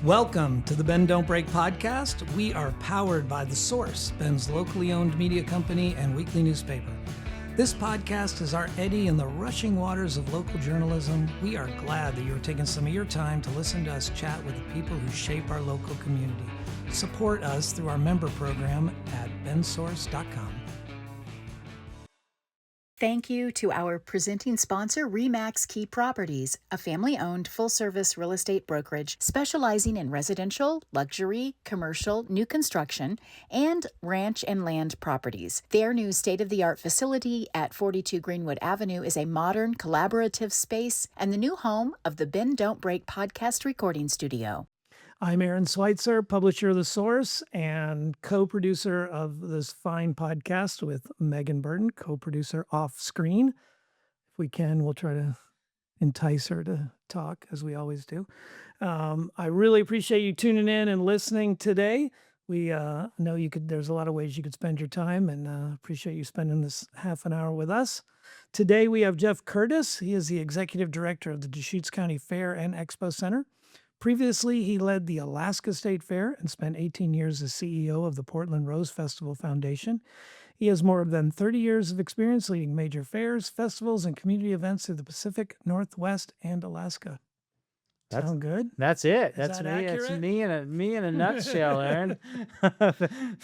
Welcome to the Ben Don't Break podcast. We are powered by The Source, Ben's locally owned media company and weekly newspaper. This podcast is our eddy in the rushing waters of local journalism. We are glad that you're taking some of your time to listen to us chat with the people who shape our local community. Support us through our member program at bensource.com. Thank you to our presenting sponsor, RE/MAX Key Properties, a family-owned full-service real estate brokerage specializing in residential, luxury, commercial, new construction, and ranch and land properties. Their new state-of-the-art facility at 42 Greenwood Avenue is a modern, collaborative space and the new home of the Ben Don't Break podcast recording studio. I'm Aaron Switzer, publisher of The Source and co-producer of this fine podcast with Megan Burton, co-producer off screen. If we can, we'll try to entice her to talk, as we always do. I really appreciate you tuning in and listening today. We know there's a lot of ways you could spend your time, and appreciate you spending this half an hour with us. Today we have Jeff Curtis. He is the executive director of the Deschutes County Fair and Expo Center. Previously, he led the Alaska State Fair and spent 18 years as CEO of the Portland Rose Festival Foundation. He has more than 30 years of experience leading major fairs, festivals, and community events through the Pacific Northwest and Alaska. Sound good? That's it. Is That's that me. That's accurate? me in a nutshell, Aaron.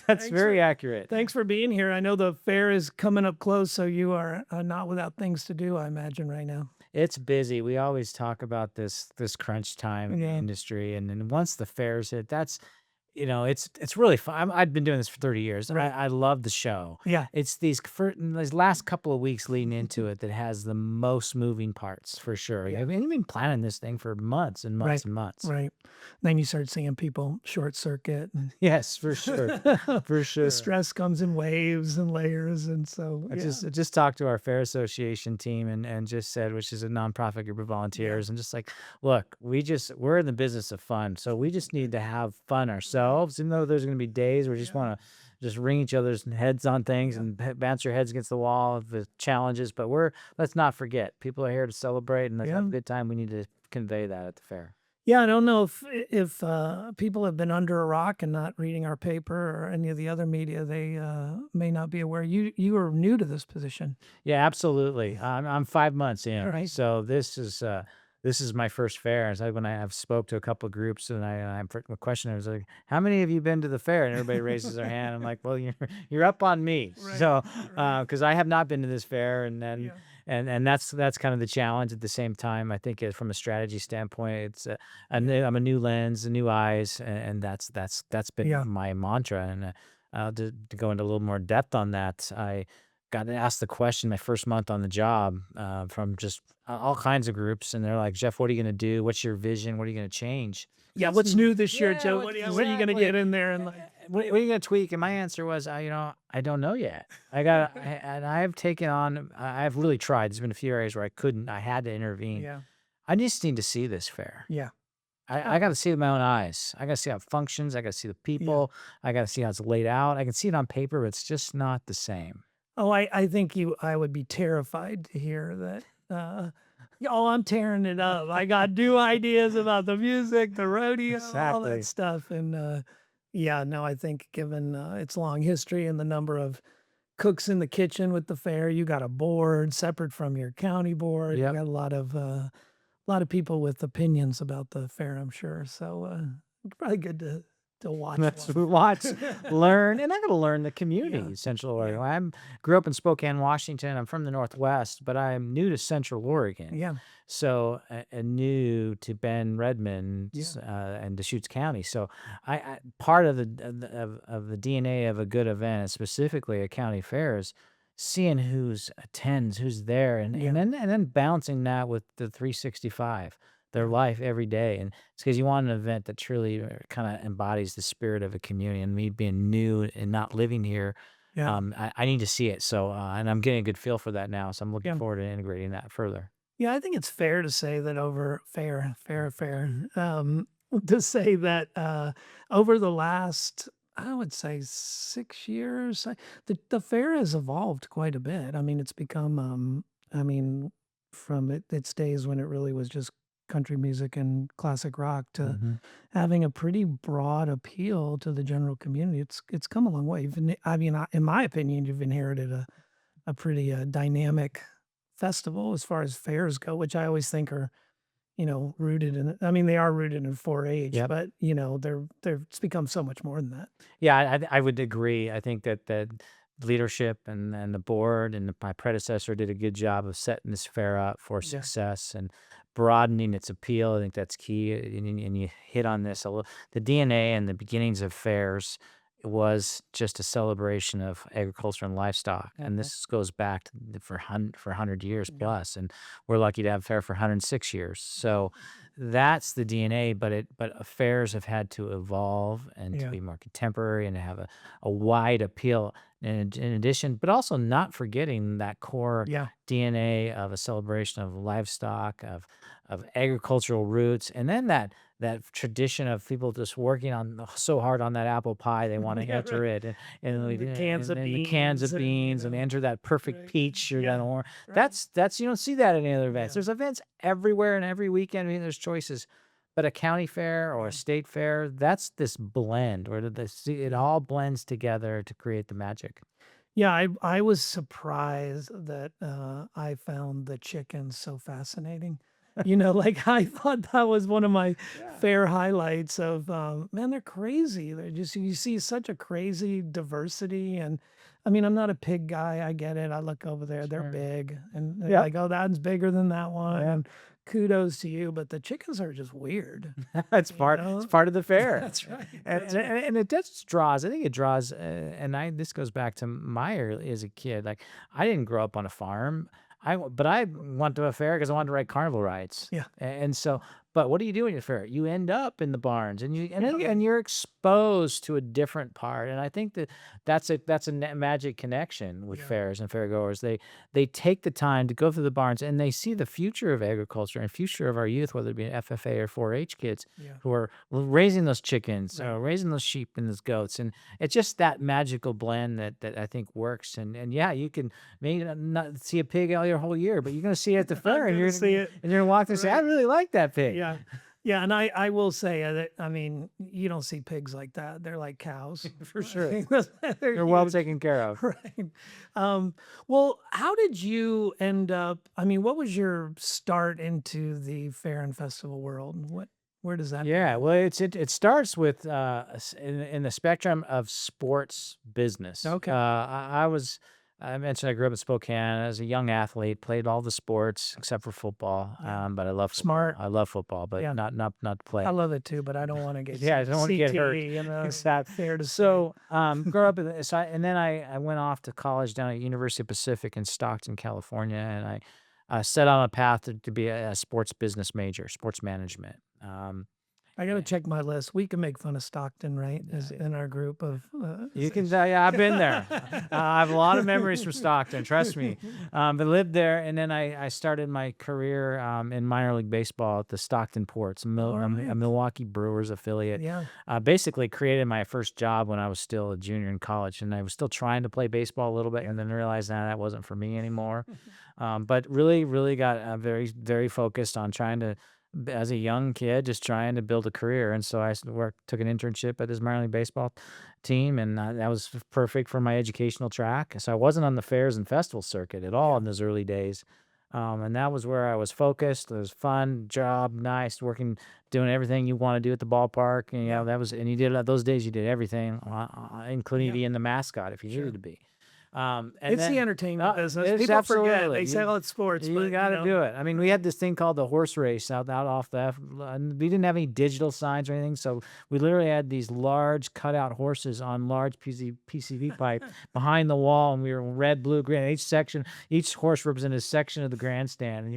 That's very accurate. Thanks for being here. I know the fair is coming up close, so you are not without things to do, I imagine, right now. It's busy. We always talk about this crunch time in the industry, and then once the fairs hit, it's really fun. I've been doing this for 30 years. Right. I love the show. Yeah. It's these last couple of weeks leading into it that has the most moving parts for sure. Yeah. I've been planning this thing for months and months and months. Right. Then you start seeing people short circuit. And Yes, for sure. For sure. the stress comes in waves and layers. And so I just talked to our Fair Association team and just said, which is a nonprofit group of volunteers, and just like, look, we're in the business of fun. So we just need to have fun ourselves, even though there's going to be days where we just want to just ring each other's heads on things and bounce your heads against the wall of the challenges. But let's not forget, people are here to celebrate and have a good time. We need to convey that at the fair. Yeah, I don't know if people have been under a rock and not reading our paper or any of the other media. They may not be aware. You are new to this position. Yeah, absolutely. I'm 5 months in, Right. so this is my first fair. So when I have spoke to a couple of groups, and I a question, I was like, "How many have you been to the fair?" And everybody raises their hand. I'm like, "Well, you're up on me." Right, So right. because I have not been to this fair, and then. Yeah. And that's kind of the challenge. At the same time, I think from a strategy standpoint, it's I'm a new lens, a new eyes, and that's been my mantra. And to go into a little more depth on that, I got asked the question my first month on the job from just all kinds of groups, and they're like, "Jeff, what are you going to do? What's your vision? What are you going to change?" Yeah, what's new this year, Yeah, Joe? What are you going to get in there? And what are you going to tweak? And my answer was, I don't know yet. I've taken on, I've really tried. There's been a few areas where I had to intervene. yeah, I just need to see this fair. yeah. I got to see it with my own eyes. I got to see how it functions. I got to see the people. I got to see how it's laid out. I can see it on paper, but it's just not the same. Oh, I think I would be terrified to hear that. I'm tearing it up. I got new ideas about the music, the rodeo, all that Exactly. stuff. And I think given its long history and the number of cooks in the kitchen with the fair, you got a board separate from your county board. Yep. You got a lot of people with opinions about the fair, I'm sure. So probably good to watch. Let's one. watch, learn, and I got to learn the community. Yeah. Central Oregon. I grew up in Spokane, Washington. I'm from the Northwest, but I'm new to Central Oregon. Yeah. So new to Bend, Redmond, and Deschutes County. So I part of the DNA of a good event, specifically a county fair, is seeing who's attends, who's there, and then balancing that with the 365. Their life every day. And it's because you want an event that truly kind of embodies the spirit of a community. And me being new and not living here, Yeah. I need to see it. So, and I'm getting a good feel for that now. So I'm looking Yeah. forward to integrating that further. Yeah, I think it's fair to say that to say that over the last, I would say 6 years, the fair has evolved quite a bit. I mean, it's become, from its days when it really was just country music and classic rock to hmm having a pretty broad appeal to the general community. It's come a long way. I mean, in my opinion, you've inherited a pretty dynamic festival as far as fairs go, which I always think are rooted in. I mean, they are rooted in 4-H, Yep. but it's become so much more than that. Yeah, I would agree. I think that leadership and the board and my predecessor did a good job of setting this fair up for Yeah. success and broadening its appeal. I think that's key. And you hit on this a little. The DNA and the beginnings of fairs was just a celebration of agriculture and livestock, and Mhm. this goes back to for 100 years Yeah. plus. And we're lucky to have fair for 106 years. So that's the DNA. But affairs have had to evolve and to Yeah. be more contemporary and to have a wide appeal in addition, but also not forgetting that core Yeah. DNA of a celebration of livestock, of agricultural roots, and then that tradition of people just working on so hard on that apple pie they want to Yeah, enter right. it, and And the cans of the cans beans of and, beans and enter that perfect right. peach or that Yeah. orange. Right. That's you don't see that at any other events. Yeah. There's events everywhere and every weekend. I mean, there's choices. But a county fair or Yeah. a state fair, that's this blend where it all blends together to create the magic. Yeah, I was surprised that I found the chickens so fascinating. Like I thought that was one of my Yeah. fair highlights of man, they're crazy. They're just you see such a crazy diversity. And I mean, I'm not a pig guy. I get it. I look over there, they're Sure. big, and they're Yep. like, oh, that's bigger than that one. Yeah. And kudos to you, but the chickens are just weird. It's You part know? it's part of the fair. That's right. And, That's and, right. and it does draws. I think it draws, this goes back to my early as a kid. Like I didn't grow up on a farm. But I went to a fair because I wanted to ride carnival rides. Yeah. And so, but what do you do when you're fair? You end up in the barns, and Yeah. and you're exposed to a different part. And I think that's a magic connection with Yeah. fairs and fairgoers. They take the time to go through the barns, and they see the future of agriculture and future of our youth, whether it be FFA or 4-H kids Yeah. who are raising those chickens, Right. raising those sheep and those goats. And it's just that magical blend that I think works. And yeah, you can maybe not see a pig all your whole year, but you're going to see it at the fair, and gonna you're see it. and you're going to walk through and say, I Right. really like that pig. Yeah. Yeah, and I will say that I mean, you don't see pigs like that. They're like cows. For sure. They're They're well huge. taken care of. Right. Well, how did you end up? I mean, what was your start into the fair and festival world? Where does that Yeah, begin? well, it starts with in the spectrum of sports business. Okay. I mentioned I grew up in Spokane as a young athlete, played all the sports except for football. Yeah. But I love football. Smart. I love football, but Yeah. not to play. I love it too, but I don't want to get Yeah, I don't want to get hurt. CTE, Exactly. fair to say. So, grew up and then I went off to college down at University of Pacific in Stockton, California, and I set on a path to be a sports business major, sports management. I got to check my list. We can make fun of Stockton, right? As Yeah. in our group of. You can tell, yeah, I've been there. I have a lot of memories from Stockton, trust me. But lived there, and then I started my career in minor league baseball at the Stockton Ports, a Alright. Milwaukee Brewers affiliate. Yeah. Basically created my first job when I was still a junior in college, and I was still trying to play baseball a little bit, and then realized that wasn't for me anymore. But really got very, very focused on trying to, as a young kid, just trying to build a career. And so I took an internship at this minor league baseball team, and that was perfect for my educational track. So I wasn't on the fairs and festival circuit at all in those early days. And that was where I was focused. It was fun, job, nice, working, doing everything you want to do at the ballpark. And, and you did those days, you did everything, including Yeah. being the mascot if you Sure. needed to be. And It's the then, entertainment business. it's People forget. absolutely. They say, "Oh, it's sports," You but got to do it. I mean, we had this thing called the horse race out off and we didn't have any digital signs or anything, so we literally had these large cutout horses on large PCV pipe behind the wall, and we were red, blue, green. Each horse represented a section of the grandstand,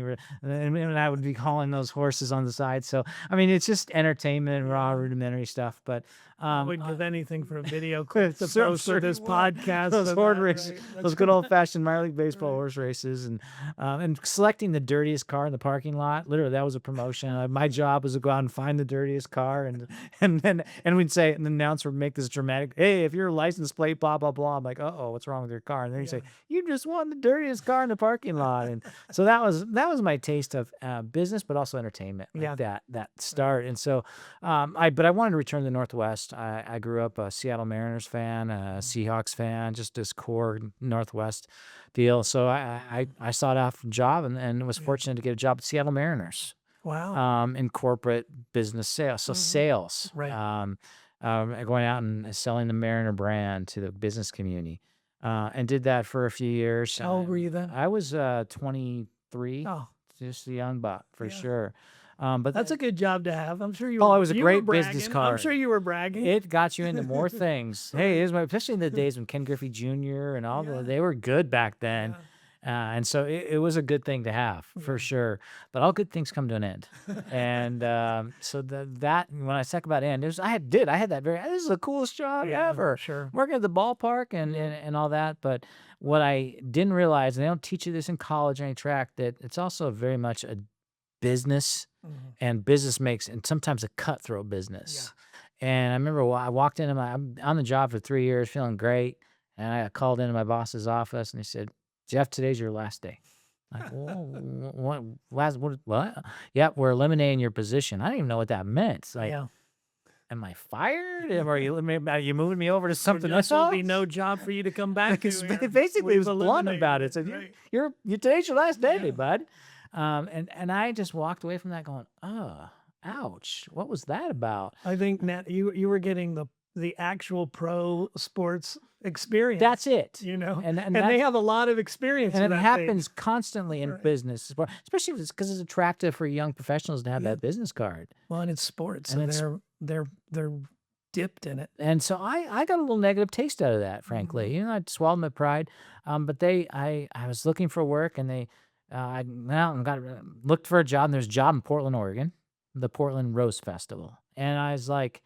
and I would be calling those horses on the side. So I mean, it's just entertainment and raw rudimentary stuff, but. I would give anything for a video clip to Cer- post for this certainly would. podcast. Those of horse that, races races, right. those That's good cool. old fashioned minor league baseball Right. horse races, and selecting the dirtiest car in the parking lot. Literally, that was a promotion. My job was to go out and find the dirtiest car, and we'd say, and the announcer would make this dramatic, "Hey, if your license plate, blah blah blah." I'm like, "Uh-oh, what's wrong with your car?" And then he'd say, Yeah. "You just won the dirtiest car in the parking lot." And so that was my taste of business, but also entertainment, like Yeah. that start. And so, but I wanted to return to the Northwest. I grew up a Seattle Mariners fan, a Seahawks fan, just this core Northwest deal. So I sought out a job and was Yeah. fortunate to get a job at Seattle Mariners Wow. in corporate business sales. So sales, Right. going out and selling the Mariner brand to the business community, and did that for a few years. How old were you then? I was 23, Oh, just a young buck for yeah. sure. But That's a good job to have. I'm sure you oh, were it was a you were great business bragging. I'm sure card. you were bragging. It got you into more things. Hey, Right. especially in the days when Ken Griffey Jr. and all Yeah. they were good back then. Yeah. And so it was a good thing to have for Yeah. sure. But all good things come to an end. And so that when I talk about end, I had that this is the coolest job Yeah, ever. sure. Working at the ballpark and all that. But what I didn't realize, and they don't teach you this in college or any track, that it's also very much a business, Mhm. and business makes, and sometimes a cutthroat business. And I remember I walked into I'm on the job for 3 years, feeling great, and I called into my boss's office, and he said, "Jeff, today's your last day." Like, what? What? Yep, we're eliminating your position. I didn't even know what that meant. It's like, Yeah. am I fired? Are you moving me over to something There else? will be no job for you to come back to Because here. basically, he We've was blunt about eliminated it. Said, Right. you today's your last day, Yeah. bud. And I just walked away from that going, oh, ouch. What was that about? I think, Nat, you were getting the actual pro sports experience. That's it. And And they that's, have a lot of experience. and with it that happens constantly in Right. business, especially because it's attractive for young professionals to have Yeah. that business card. Well, and it's sports, And so they're dipped in it. And so I got a little negative taste out of that, frankly. Mhm. I swallowed my pride. But I was looking for work, and I went out and looked for a job. And there's a job in Portland, Oregon, the Portland Rose Festival. And I was like,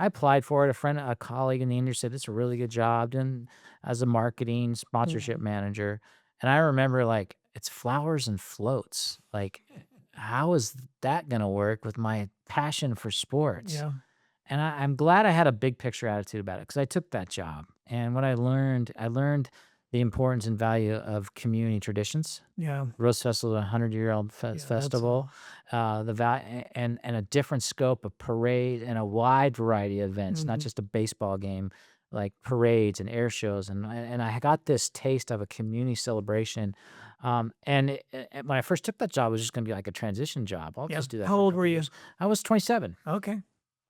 I applied for it. A colleague in the industry said, "It's a really good job," and as a marketing sponsorship Mhm. manager. And I remember, like, it's flowers and floats. Like, how is that going to work with my passion for sports? Yeah. And I'm glad I had a big picture attitude about it, because I took that job. And what I learned the importance and value of community traditions. Yeah. Rose Festival is a 100-year-old Yeah, that's festival. The value and a different scope of parade and a wide variety of events, not Mhm. just a baseball game, like parades and air shows. And I got this taste of a community celebration. When I first took that job, it was just going to be like a transition job. I'll Yeah. just do that. How for a old couple were you? years. I was 27. Okay.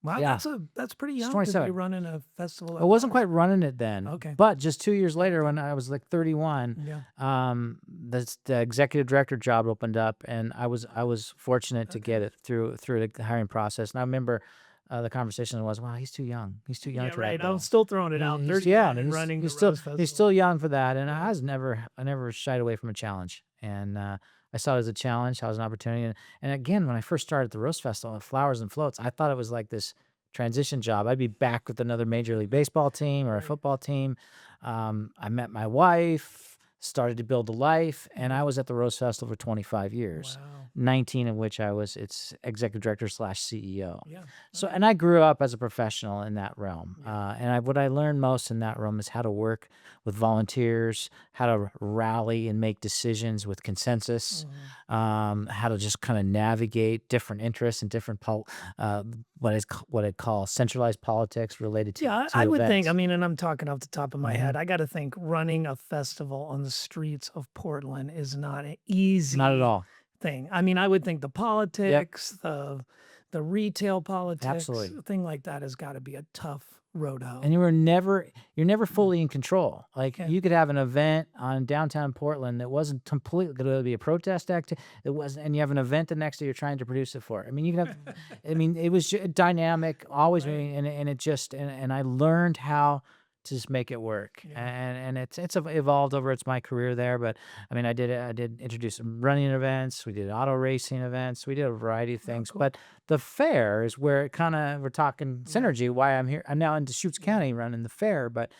Wow, Yeah. that's pretty It's young to be 27. running a festival. I that wasn't large. quite running it then. Okay. But just 2 years later, when I was like 31, Yeah. the executive director job opened up, and I was fortunate to get it through the hiring process. And I remember the conversation was, "Wow, he's too young. He's too young Yeah, for right. that I'm role." still throwing it out. He's 39 and and running he's the still Rose Festival. he's still young for that. And Yeah. I never shied away from a challenge. And I saw it as a challenge, saw it as an opportunity. And again, when I first started at the Rose Festival at Flowers and Floats, I thought it was like this transition job. I'd be back with another Major League Baseball team or a Right. football team. I met my wife, started to build a life, and I was at the Rose Festival for 25 years. Wow. 19 of which I was its executive director / CEO. Yeah. So, and I grew up as a professional in that realm. Yeah. And what I learned most in that realm is how to work with volunteers, how to rally and make decisions with consensus, Mhm. how to just kind of navigate different interests and different what I'd call centralized politics related to Yeah, to I would think. events. I mean, and I'm talking off the top of my Mhm. head. I got to think running a festival on the streets of Portland is not an easy Not at all. thing. I mean, I would think the politics, the retail politics, Absolutely. a thing like that has got to be a tough road And you're never fully in control. Like, Yeah. you could have an event on downtown Portland that wasn't completely going to be a protest act. It wasn't, and you have an event the next day you're trying to produce it for. I mean, you can have. I mean, it was dynamic, always Right. moving, and it just and I learned how to just make it work. Yeah. And it's evolved over my career there. But I mean, I did introduce some running events. We did auto racing events. We did a variety of things. cool. But the fair is where it kind of, we're talking synergy. Why I'm here. I'm now in Deschutes County running the fair, but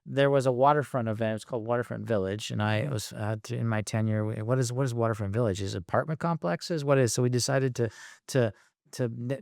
there was a waterfront event. It was called Waterfront Village, and I Mhm. was in my tenure. What is Waterfront Village? Is it apartment complexes? What is? So we decided to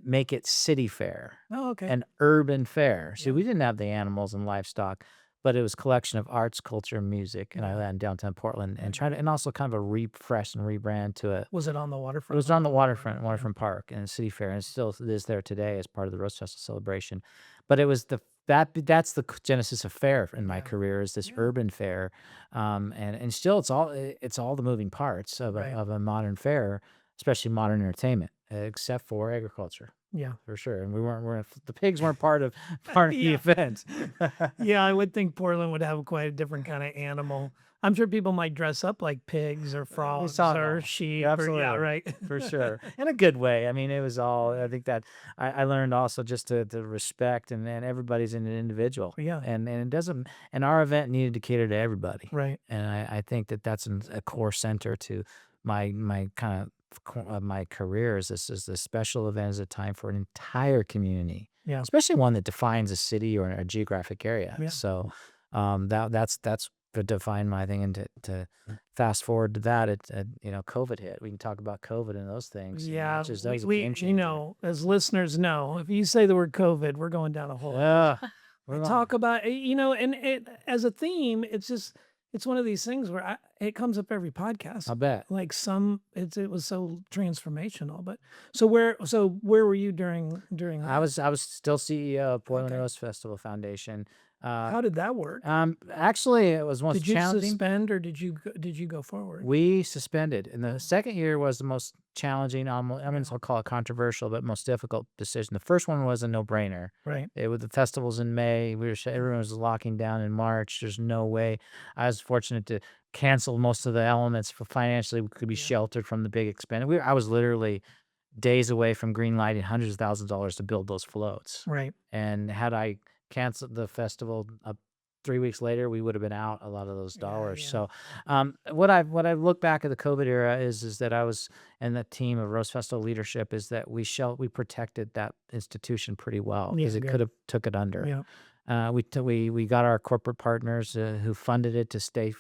make it city fair, Oh, okay. an urban fair. So Yeah. we didn't have the animals and livestock, but it was a collection of arts, culture, and music. And I Yeah. landed in downtown Portland and Right. and also kind of a refresh and rebrand to it. Was it on the It waterfront? was on the Yeah. waterfront park and city fair, and it still is there today as part of the Rose Festival celebration. But it was that's the genesis of fair in my Yeah. career, is this Yeah. urban fair, and still it's all the moving parts of Right. a modern fair, especially modern entertainment, except for agriculture Yeah. for sure. And the pigs weren't part of the Yeah. event. Yeah, I would think Portland would have quite a different kind of animal. I'm sure people might dress up like pigs or We frogs saw it or all. sheep Yeah, or yeah, absolutely. right. For sure. In a good way. I mean, it was all, I think that I learned also just to respect, and everybody's an individual. Yeah. And it doesn't, and our event needed to cater to everybody. Right. And I think that that's a core center to my kind of my career, is this special event is a time for an entire community, Yeah. especially one that defines a city or a geographic area. Yeah. So that's what defined my thing. And to fast forward to that, COVID hit. We can talk about COVID and those things. Yeah, Which is always a we game changer. as listeners know, if you say the word COVID, we're going down a hole. We're Talk about and it as a theme, it's one of these things where it comes up every podcast. I bet. Like it was so transformational. But so where were you during I was still CEO of Portland Okay. Rose Festival Foundation. How did that work? Actually, it was most Did you challenging. suspend or did you go forward? We suspended, and the second year was the most challenging. I'll call it controversial, but most difficult decision. The first one was a no-brainer. Right. The festivals in May. Everyone was locking down in March. There's no way. I was fortunate to cancel most of the elements for financially. We could be Yeah. sheltered from the big expense. I was literally days away from green lighting hundreds of thousands of dollars to build those floats. Right. And had I canceled the festival 3 weeks later, we would have been out a lot of those dollars. yeah. So, what I look back at the COVID era is that I was, and the team of Rose Festival leadership, is that we protected that institution pretty well, because Yeah, it good. could have took it under. Yeah. We got our corporate partners who funded it to stay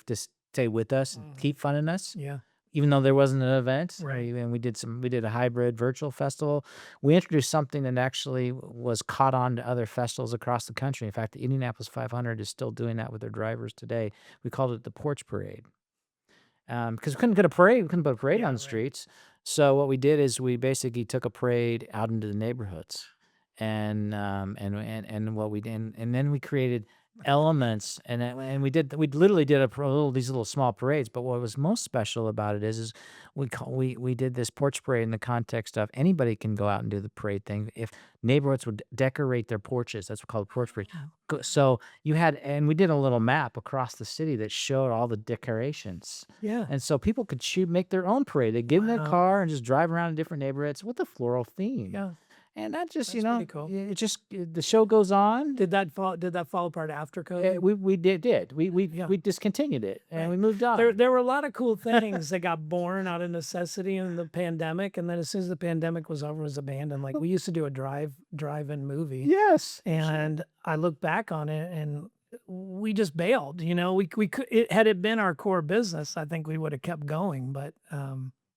with us and keep funding us, Yeah. even though there wasn't an event. Right. And we did a hybrid virtual festival. We introduced something that actually was caught on to other festivals across the country. In fact, the Indianapolis 500 is still doing that with their drivers today. We called it the Porch Parade. Because we couldn't put a parade on the right. streets. So what we did is we basically took a parade out into the neighborhoods, and then we created elements, and we literally did these little small parades. But what was most special about it is we did this porch parade in the context of anybody can go out and do the parade thing if neighborhoods would decorate their porches. That's called porch parade. So and we did a little map across the city that showed all the decorations. Yeah. And so people could make their own parade. They'd get in their Wow. car and just drive around in different neighborhoods with a floral theme. Yeah. And that just, That's pretty cool. the show goes on. Did that fall apart after COVID? We did. Yeah. We discontinued it, and Right. we moved on. There were a lot of cool things that got born out of necessity in the pandemic, and then as soon as the pandemic was over, it was abandoned. Like we used to do a drive-in movie, Yes. and I look back on it, and we just bailed. We could had it been our core business, I think we would have kept going. But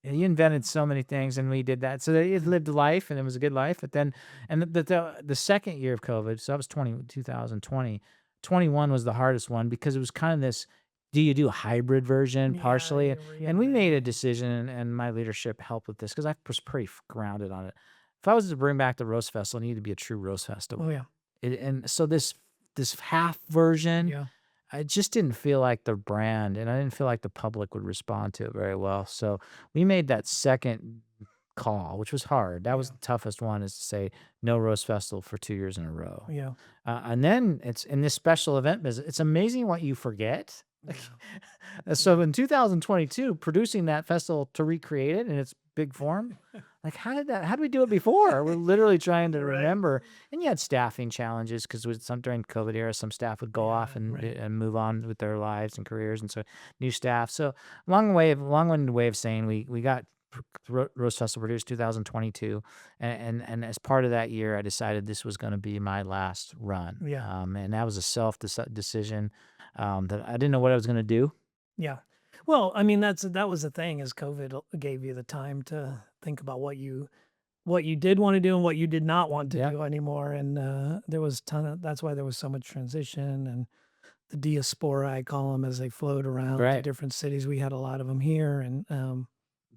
Yeah, you invented so many things, and we did that. So it lived life, and it was a good life. But then, and the second year of COVID, so that was 2020. 21 was the hardest one, because it was kind of this, do you do a hybrid version Yeah, partially? you were And we getting made a that. decision, and my leadership helped with this, because I was pretty grounded on it. If I was to bring back the Rose Festival, it needed to be a true Rose Festival. Oh yeah, And so this half version, yeah, I just didn't feel like the brand, and I didn't feel like the public would respond to it very well. So we made that second call, which was hard. That was Yeah. the toughest one, is to say no Rose Festival for 2 years in a row. yeah. And then it's in this special event business. It's amazing what you forget. So in 2022, producing that festival to recreate it in its big form, like how did we do it before? We're literally trying to Right. remember. And you had staffing challenges, because during COVID era, some staff would go off Yeah, right. and move on with their lives and careers, and so new staff. So long-winded way of saying we got Rose Festival produced 2022, and as part of that year, I decided this was going to be my last run. Yeah. And that was a decision that I didn't know what I was going to do. Yeah. Well, I mean, that was the thing is COVID gave you the time to think about what you did want to do and what you did not want to Yeah. do anymore. And there was that's why there was so much transition and the diaspora, I call them, as they float around to Right. different cities. We had a lot of them here, and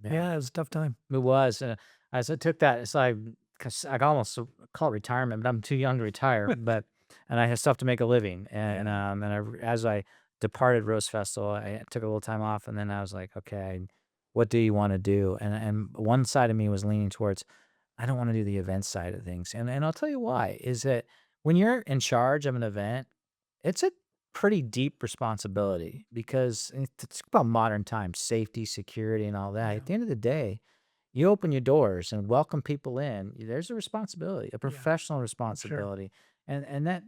yeah, it was a tough time. It was. As I took that, it's like, 'cause I almost call it retirement, but I'm too young to retire. And I had stuff to make a living. As I departed Rose Festival, I took a little time off, and then I was like, okay, what do you want to do? And one side of me was leaning towards, I don't want to do the event side of things. And I'll tell you why, is that when you're in charge of an event, it's a pretty deep responsibility because it's about modern times, safety, security, and all that. Yeah. At the end of the day, you open your doors and welcome people in. There's a responsibility, a professional responsibility, and that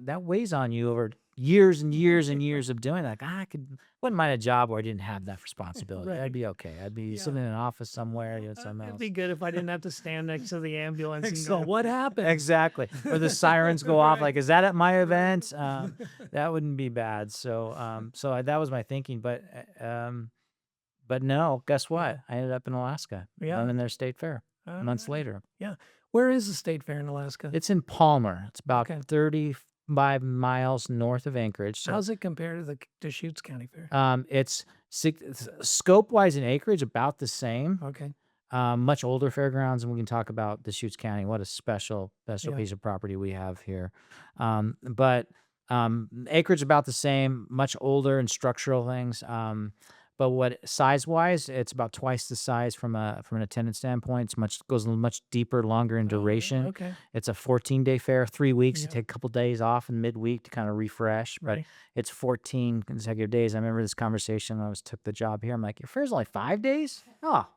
that weighs on you over years and years and years of doing that. Like, I wouldn't mind a job where I didn't have that responsibility. Right. I'd be okay. I'd be Yeah. sitting in an office somewhere doing something It'd else. be good if I didn't have to stand next to the ambulance and go, "What happened?" Exactly. Or the sirens go off. Right. Like, is that at my event? That wouldn't be bad. That was my thinking. But no, guess what? I ended up in Alaska. Yeah. I'm in their state fair months Alright. later. Yeah. Where is the state fair in Alaska? It's in Palmer. It's about Okay. 35 miles north of Anchorage. So, How's it compared to the Deschutes County Fair? it's scope-wise and acreage about the same. Okay. Much older fairgrounds, and we can talk about Deschutes County. What a special Yeah. piece of property we have here. But acreage about the same, much older and structural things. But what size-wise, it's about twice the size from an attendance standpoint. Goes much deeper, longer in duration. Okay. It's a 14-day fair, 3 weeks. You Yeah. take a couple days off in midweek to kind of refresh, but Right. it's 14 consecutive days. I remember this conversation when I took the job here. I'm like, your fair's only 5 days? Oh.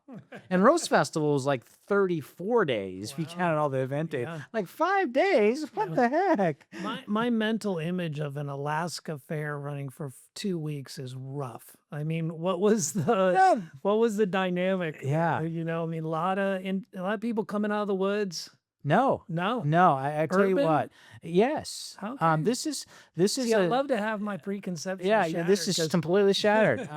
And Rose Festival was like 34 days if you Wow. counted all the event days. Yeah. Like 5 days? What the heck? My mental image of an Alaska fair running for 2 weeks is rough. I mean, what was the dynamic? Yeah. I mean, a lot of people coming out of the woods. No. No. No, I tell you Urban? what. Yes. Okay. This is See, I'd love to have my preconception. yeah, shattered this is 'cause- completely shattered.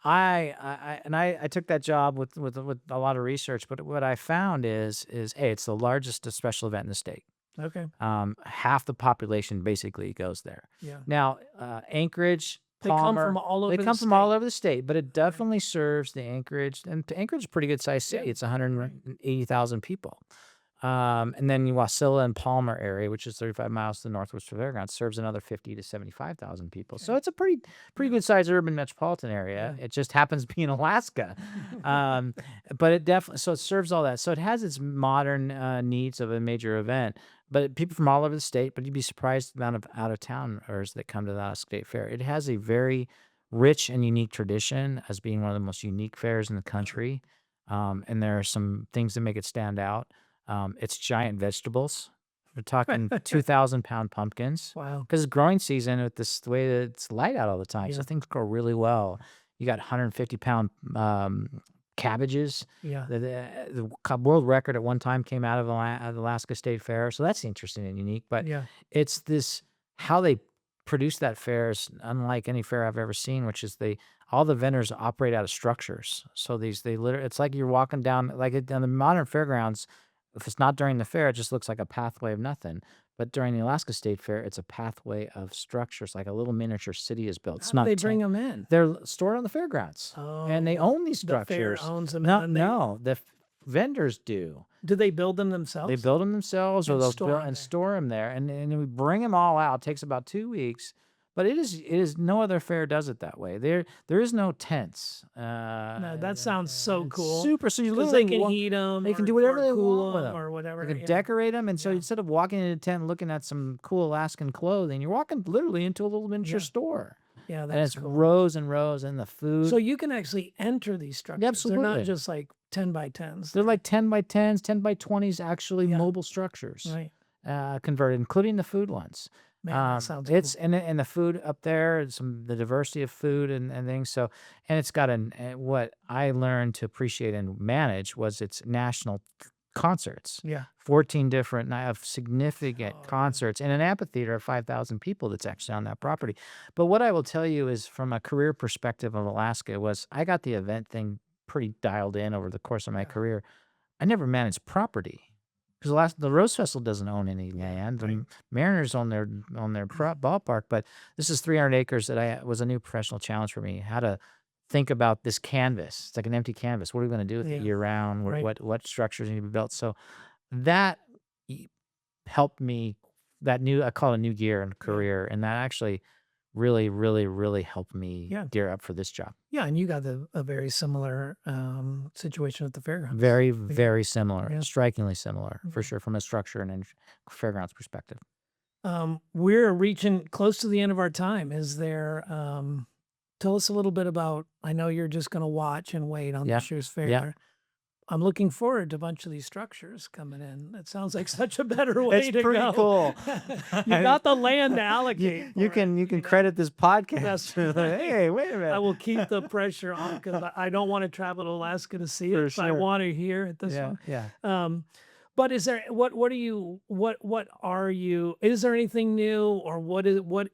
I took that job with a lot of research, but what I found is hey, it's the largest special event in the state. Okay. Half the population basically goes there. Yeah. Now, Anchorage, They come Palmer, from all over they the come from all state. over the state, but it definitely serves the Anchorage, and Anchorage is a pretty good sized city. Yeah. It's 180,000 people. And then Wasilla and Palmer area, which is 35 miles to the northwest of Fairgrounds, serves another 50 to 75,000 people. So Okay. it's a pretty good sized urban metropolitan area. Yeah. It just happens to be in Alaska. But it definitely, so it serves all that. So it has its modern needs of a major event. But people from all over the state, but you'd be surprised the amount of out-of-towners that come to the Alaska State Fair. It has a very rich and unique tradition as being one of the most unique fairs in the country. And there are some things that make it stand out. It's giant vegetables. We're talking 2,000-pound pumpkins Wow. because it's growing season with the way that it's light out all the time. Yeah. So things grow really well. You got 150-pound cabbages. Yeah. The world record at one time came out of the Alaska State Fair. So that's interesting and unique. But Yeah. it's how they produce that fair is unlike any fair I've ever seen, which is all the vendors operate out of structures. So they literally, it's like you're walking down, like on the modern fairgrounds. If it's not during the fair, it just looks like a pathway of nothing. But during the Alaska State Fair, it's a pathway of structures, like a little miniature city is built. It's How not do they bring them in? They're stored on the fairgrounds, and they own these The fair structures. owns them. No, and then no, the vendors do. do they build them themselves? They build them themselves, or And they'll store build 'em and there. store them there, and we bring them all out. It takes about 2 weeks, but it is no other fair does it that way. There is no tents. No, that sounds so it's cool. super. So you 'Cause literally they can heat them. they can do whatever they cool want with 'em 'em. or whatever. You can yeah. decorate them, and so Yeah. instead of walking into a tent and looking at some cool Alaskan clothing, you're walking literally into a little miniature Yeah. store, Yeah, and that's it's cool. rows and rows, and the food. So you can actually enter these structures. They're absolutely. not just like 10 by 10s. They're like 10 by 10s, 10 by 20s, actually Yeah. mobile structures, Right. converted, including the food ones. Man, that sounds It's cool. and the food up there, the diversity of food and things. So, and it's got what I learned to appreciate and manage was its national concerts. Yeah. 14 different of significant Oh, yeah. concerts in an amphitheater of 5,000 people that's actually on that property. But what I will tell you is from a career perspective of Alaska was I got the event thing pretty dialed in over the course of my Yeah. career. I never managed property because the Rose Festival doesn't own any land. Right. The Mariners own their ballpark, but this is 300 acres that was a new professional challenge for me. How to think about this canvas. It's like an empty canvas. What are we going to do with it Yeah. year round? Right. What structures need to be built? So that helped me. I call it a new gear in career, and that actually really, really, really helped me gear up for this job. Yeah, and you got a very similar situation at the fairgrounds. Very, very similar, Yeah. strikingly similar for sure from a structure and fairgrounds perspective. We're reaching close to the end of our time. Is there? Tell us a little bit about. I know you're just going to watch and wait on the Deschutes Fair. Yeah. I'm looking forward to a bunch of these structures coming in. It sounds like such a better way It's to pretty go. cool. You got the land to allocate. You can credit this podcast. That's to hey, wait a minute. I will keep the pressure on because I don't want to travel to Alaska to see it. For But I sure. want to hear it this one. Yeah. But is there what are you is there anything new or what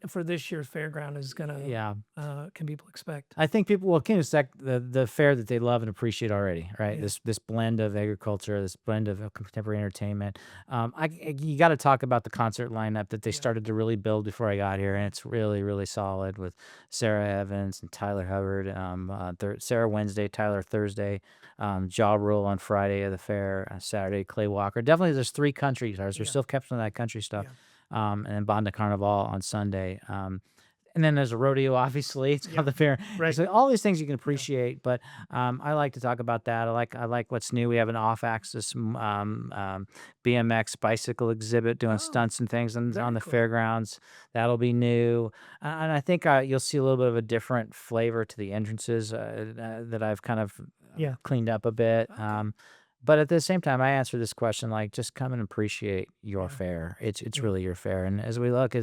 for this year's fairground is gonna can people expect? I think people can expect the fair that they love and appreciate already, right? Yeah. This blend of agriculture, this blend of contemporary entertainment. You got to talk about the concert lineup that they started to really build before I got here, and it's really, really solid with Sarah Evans and Tyler Hubbard. Sarah Wednesday, Tyler Thursday, Jaw Rule on Friday of the fair, Saturday Clay Walker. Definitely, there's 3 country stars. We're still kept some of that country stuff, and then Banda Carnival on Sunday. And then there's a rodeo, obviously. It's called the fair. Right. So all these things you can appreciate, but I like to talk about that. I like what's new. We have an off-axis BMX bicycle exhibit doing stunts and things on the cool. fairgrounds. That'll be new, and I think you'll see a little bit of a different flavor to the entrances that I've kind of cleaned up a bit. Okay. But at the same time, I answer this question like, just come and appreciate your fair. It's really your fair. And as we look,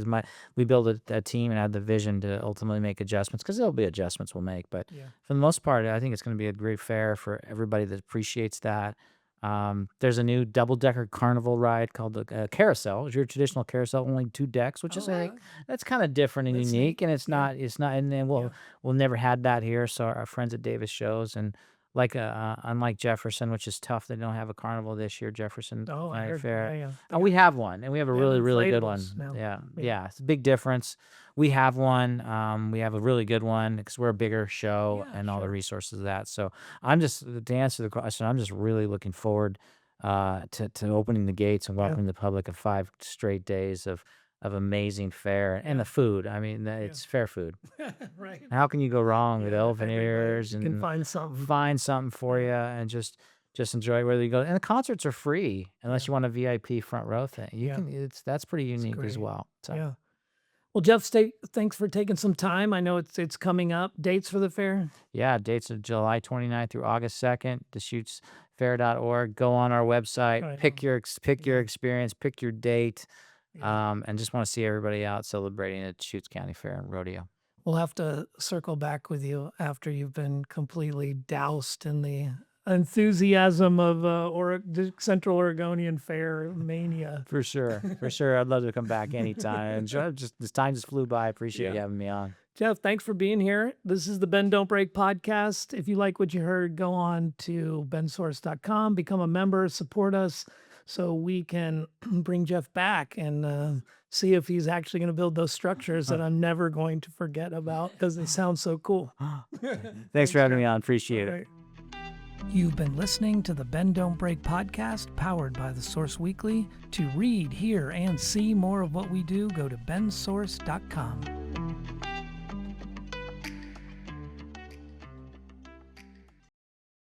we build a team and have the vision to ultimately make adjustments because there'll be adjustments we'll make. But for the most part, I think it's going to be a great fair for everybody that appreciates that. There's a new double-decker carnival ride called the Carousel. It's your traditional carousel, only 2 decks, which is that's kind of different and unique. And it's not, and then we'll never had that here. So our friends at Davis Shows and. Unlike Jefferson, which is tough, they don't have a carnival this year. Jefferson County Fair, and we have one, and we have a really, really good one. Now. Yeah, it's a big difference. We have one. We have a really good one because we're a bigger show and all the resources of that. So to answer the question, I'm just really looking forward to opening the gates and welcoming the public of 5 straight days of amazing fare and the food. I mean, it's fair food. Right. How can you go wrong with elephant ears? You And can find something. find something for you and just enjoy whether you go. And the concerts are free unless you want a VIP front row thing. That's pretty unique as great. well. So. Yeah. Well, Jeff, thanks for taking some time. I know it's coming up. Dates for the fair? Yeah, dates are July 29th through August 2nd. DeschutesFair.org. Go on our website. Pick your experience. Pick your date. And just want to see everybody out celebrating at Deschutes County Fair and Rodeo. We'll have to circle back with you after you've been completely doused in the enthusiasm of the Central Oregonian Fair mania. For sure. I'd love to come back anytime. And this time just flew by. I appreciate you having me on. Jeff, thanks for being here. This is the Bend Don't Break podcast. If you like what you heard, go on to bensource.com, become a member, support us so we can bring Jeff back and see if he's actually going to build those structures that I'm never going to forget about because they sound so cool. Thanks for having me on. Appreciate it. You've been listening to the Bend Don't Break podcast powered by The Source Weekly. To read, hear, and see more of what we do, go to bensource.com.